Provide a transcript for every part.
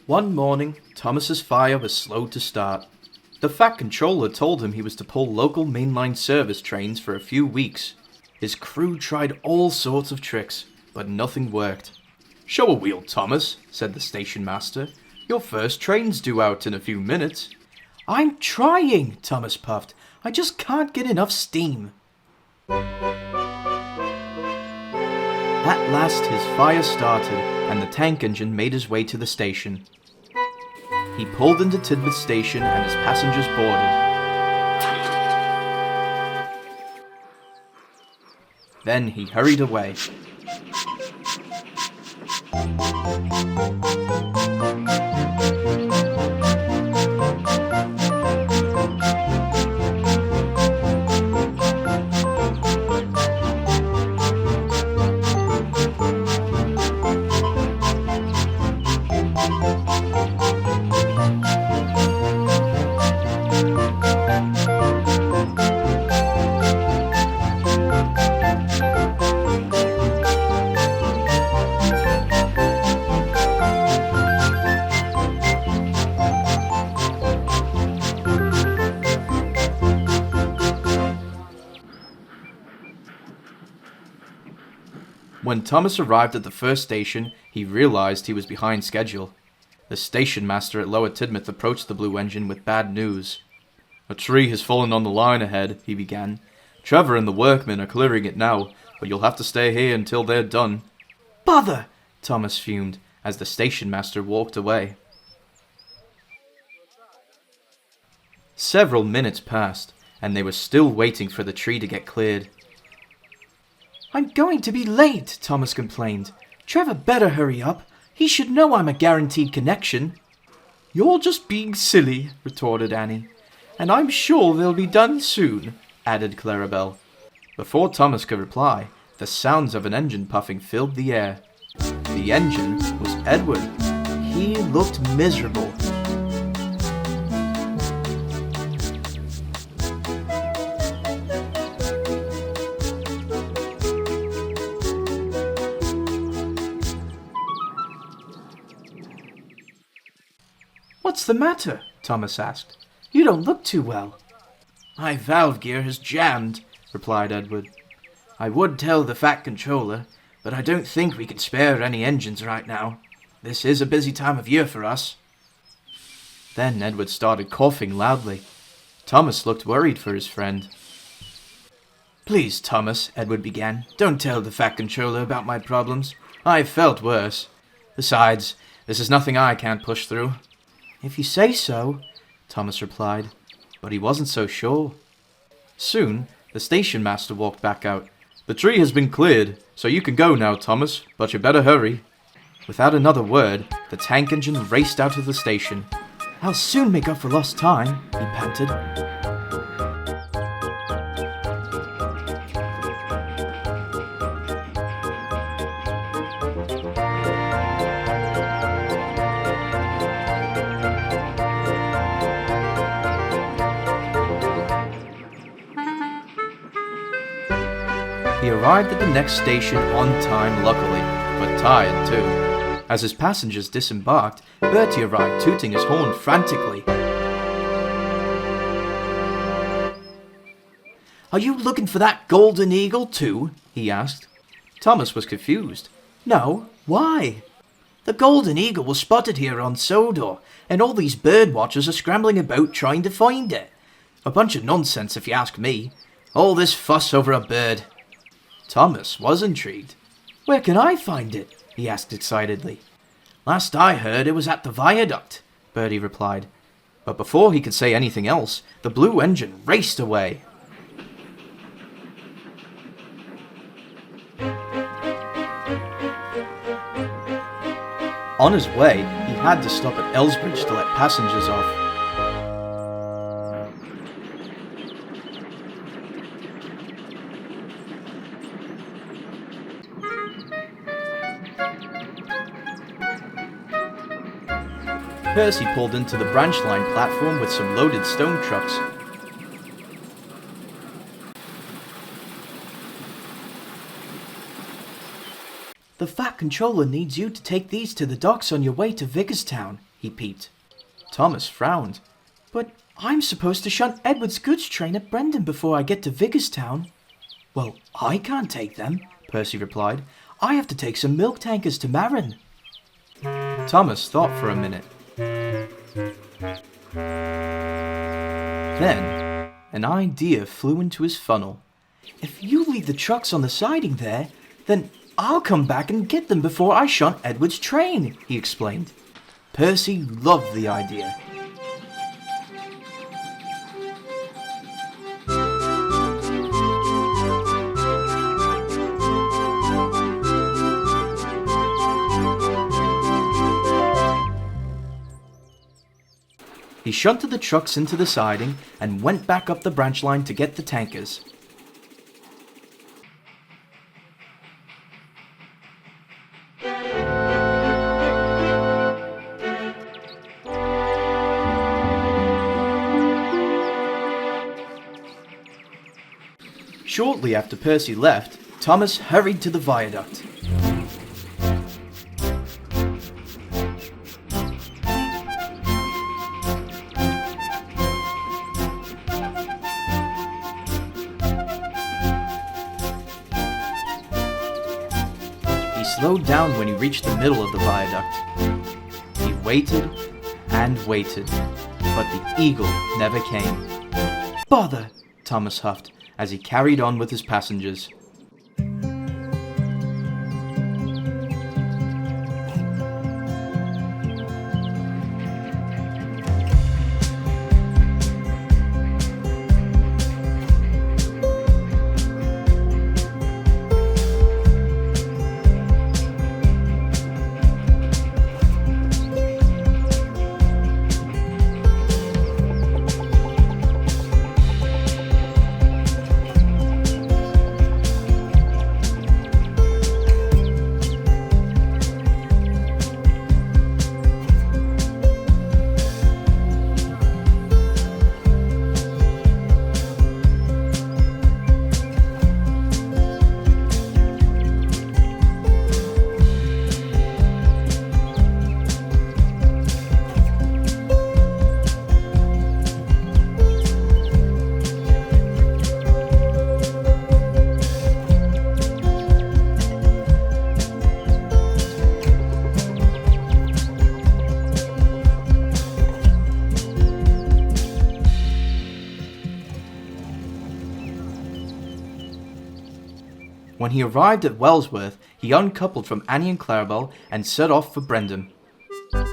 One morning, Thomas's fire was slow to start. The Fat Controller told him he was to pull local mainline service trains for a few weeks. His crew tried all sorts of tricks, but nothing worked. "Show a wheel, Thomas," said the station master. "Your first train's due out in a few minutes." "I'm trying," Thomas puffed. "I just can't get enough steam." At last his fire started, and the tank engine made his way to the station. He pulled into Tidmouth Station and his passengers boarded. Then he hurried away. When Thomas arrived at the first station, he realized he was behind schedule. The station master at Lower Tidmouth approached the blue engine with bad news. "A tree has fallen on the line ahead," he began. "Trevor and the workmen are clearing it now, but you'll have to stay here until they're done." "Bother!" Thomas fumed as the station master walked away. Several minutes passed, and they were still waiting for the tree to get cleared. "I'm going to be late," Thomas complained. "Trevor better hurry up. He should know I'm a guaranteed connection." "You're just being silly," retorted Annie. "And I'm sure they'll be done soon," added Clarabelle. Before Thomas could reply, the sounds of an engine puffing filled the air. The engine was Edward. He looked miserable. "What's the matter?" Thomas asked. "You don't look too well." "My valve gear has jammed," replied Edward. "I would tell the Fat Controller, but I don't think we can spare any engines right now. This is a busy time of year for us." Then Edward started coughing loudly. Thomas looked worried for his friend. "Please, Thomas," Edward began, "don't tell the Fat Controller about my problems. I've felt worse. Besides, this is nothing I can't push through." "If you say so," Thomas replied, but he wasn't so sure. Soon, the station master walked back out. "The tree has been cleared, so you can go now, Thomas, but you better hurry." Without another word, the tank engine raced out of the station. "I'll soon make up for lost time," he panted. He arrived at the next station on time, luckily, but tired too. As his passengers disembarked, Bertie arrived tooting his horn frantically. "Are you looking for that golden eagle too?" he asked. Thomas was confused. "No, why?" "The golden eagle was spotted here on Sodor, and all these bird watchers are scrambling about trying to find it. A bunch of nonsense if you ask me. All this fuss over a bird." Thomas was intrigued. "Where can I find it?" he asked excitedly. "Last I heard it was at the viaduct," Bertie replied. But before he could say anything else, the blue engine raced away. On his way, he had to stop at Elsbridge to let passengers off. Percy pulled into the branch line platform with some loaded stone trucks. "The Fat Controller needs you to take these to the docks on your way to Vicarstown," he peeped. Thomas frowned. But I'm supposed to shunt Edward's goods train at Brendan before I get to Vicarstown. Well, I can't take them, Percy replied. I have to take some milk tankers to Marin. Thomas thought for a minute. Then, an idea flew into his funnel. If you leave the trucks on the siding there, then I'll come back and get them before I shunt Edward's train, he explained. Percy loved the idea. He shunted the trucks into the siding and went back up the branch line to get the tankers. Shortly after Percy left, Thomas hurried to the viaduct. He slowed down when he reached the middle of the viaduct. He waited and waited, but the eagle never came. Bother, Thomas huffed as he carried on with his passengers. When he arrived at Wellsworth, he uncoupled from Annie and Clarabelle and set off for Brendan. But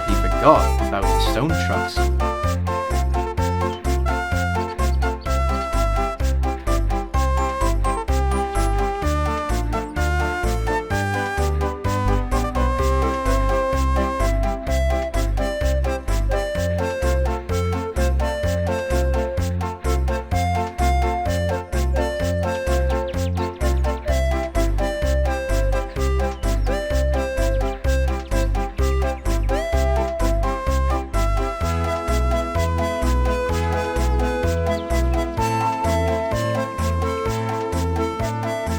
he forgot about the stone trucks.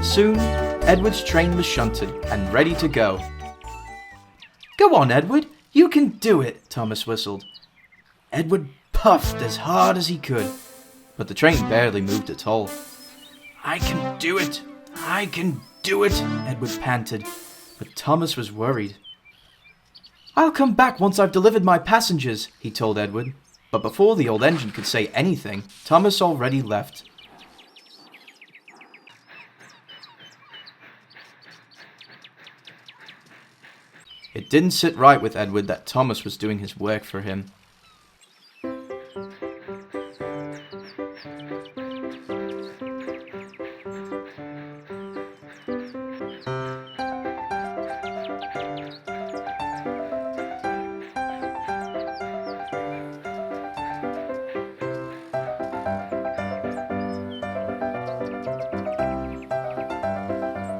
Soon, Edward's train was shunted and ready to go. Go on, Edward, you can do it, Thomas whistled. Edward puffed as hard as he could, but the train barely moved at all. I can do it, I can do it, Edward panted, but Thomas was worried. I'll come back once I've delivered my passengers, he told Edward, but before the old engine could say anything, Thomas already left. It didn't sit right with Edward that Thomas was doing his work for him.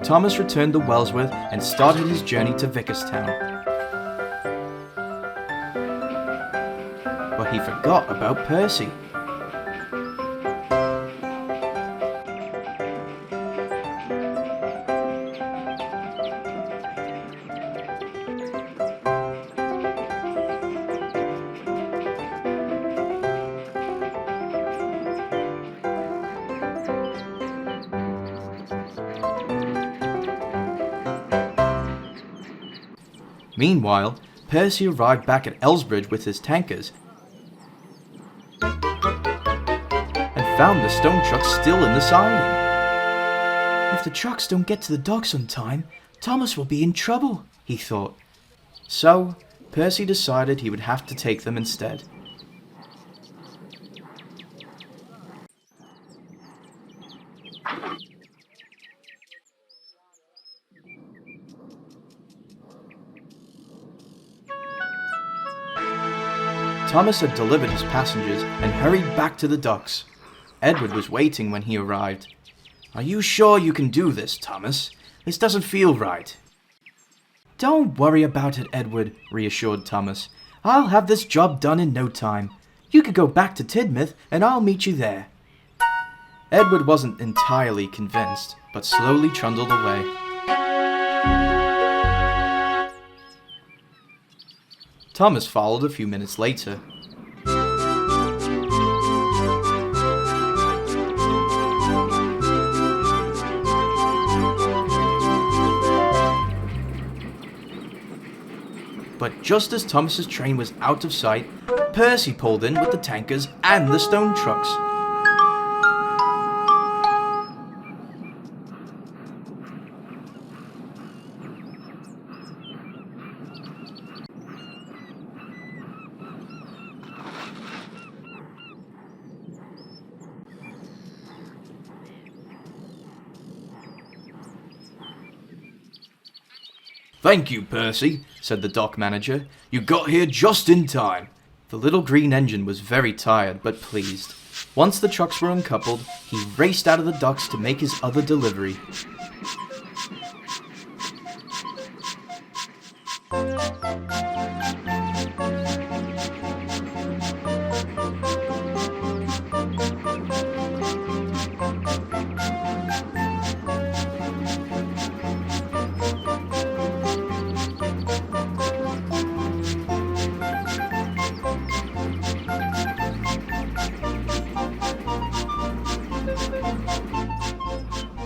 Thomas returned to Wellsworth and started his journey to Vicarstown. But he forgot about Percy. Meanwhile, Percy arrived back at Elsbridge with his tankers and found the stone trucks still in the siding. If the trucks don't get to the docks on time, Thomas will be in trouble, he thought. So, Percy decided he would have to take them instead. Thomas had delivered his passengers and hurried back to the docks. Edward was waiting when he arrived. "Are you sure you can do this, Thomas? This doesn't feel right." "Don't worry about it, Edward," reassured Thomas. "I'll have this job done in no time. You could go back to Tidmouth and I'll meet you there." Edward wasn't entirely convinced, but slowly trundled away. Thomas followed a few minutes later. But just as Thomas's train was out of sight, Percy pulled in with the tankers and the stone trucks. "Thank you, Percy," said the dock manager. "You got here just in time." The little green engine was very tired, but pleased. Once the trucks were uncoupled, he raced out of the docks to make his other delivery.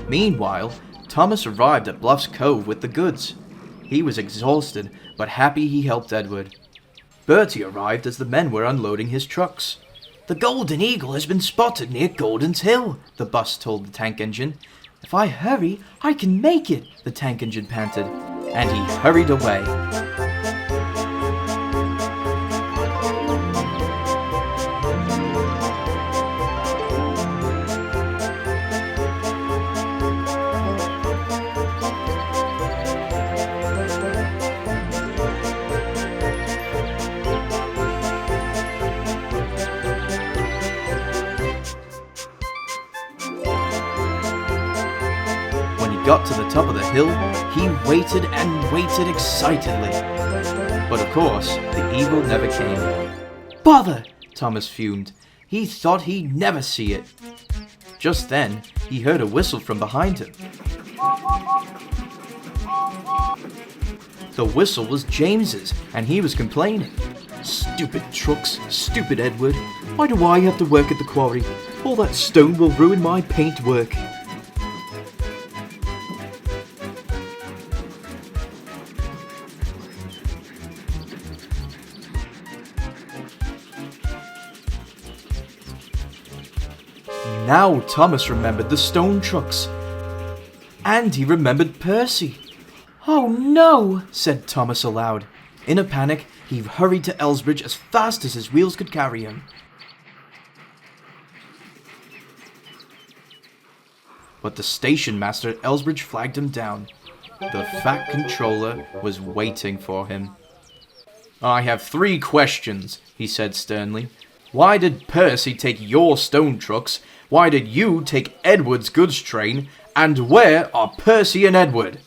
Meanwhile, Thomas arrived at Bluff's Cove with the goods. He was exhausted, but happy he helped Edward. Bertie arrived as the men were unloading his trucks. "The Golden Eagle has been spotted near Golden's Hill," the bus told the tank engine. "If I hurry, I can make it," the tank engine panted. And he hurried away. Got to the top of the hill, he waited and waited excitedly. But of course, the eagle never came. "Bother!" Thomas fumed. He thought he'd never see it. Just then, he heard a whistle from behind him. The whistle was James's, and he was complaining. "Stupid trucks, stupid Edward. Why do I have to work at the quarry? All that stone will ruin my paintwork." Now Thomas remembered the stone trucks. And he remembered Percy. "Oh no," said Thomas aloud. In a panic, he hurried to Elsbridge as fast as his wheels could carry him. But the station master at Elsbridge flagged him down. The Fat Controller was waiting for him. "I have 3 questions," he said sternly. "Why did Percy take your stone trucks? Why did you take Edward's goods train? And where are Percy and Edward?"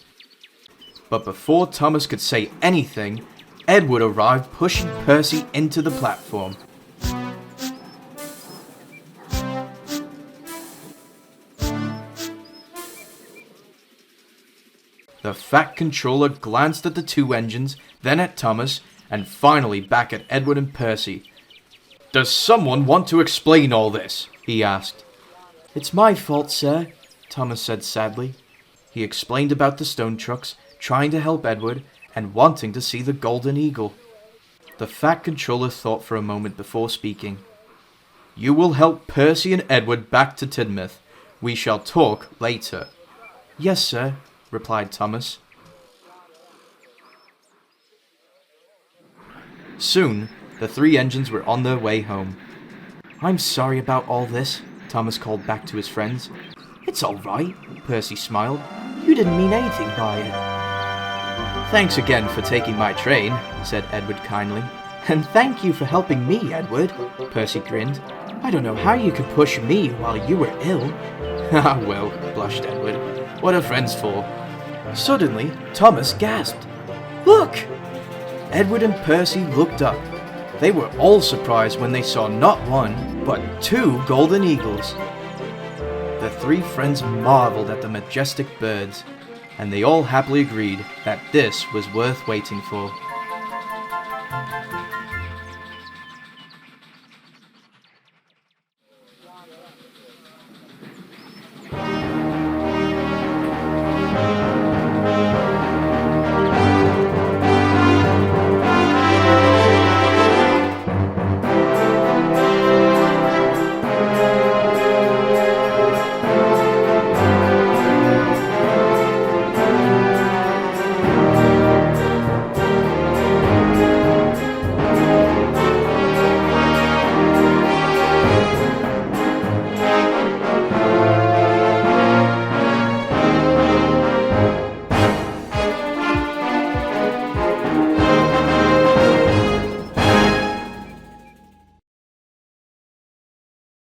But before Thomas could say anything, Edward arrived, pushing Percy into the platform. The Fat Controller glanced at the 2 engines, then at Thomas, and finally back at Edward and Percy. "Does someone want to explain all this?" he asked. "It's my fault, sir," Thomas said sadly. He explained about the stone trucks, trying to help Edward, and wanting to see the golden eagle. The Fat Controller thought for a moment before speaking. "You will help Percy and Edward back to Tidmouth. We shall talk later." "Yes, sir," replied Thomas. Soon, the 3 engines were on their way home. "I'm sorry about all this," Thomas called back to his friends. "It's all right," Percy smiled. "You didn't mean anything by it." "Thanks again for taking my train," said Edward kindly. "And thank you for helping me, Edward," Percy grinned. "I don't know how you could push me while you were ill." "Ah, well," blushed Edward. "What are friends for?" Suddenly, Thomas gasped. "Look!" Edward and Percy looked up. They were all surprised when they saw not 1, but 2 golden eagles. The 3 friends marveled at the majestic birds, and they all happily agreed that this was worth waiting for.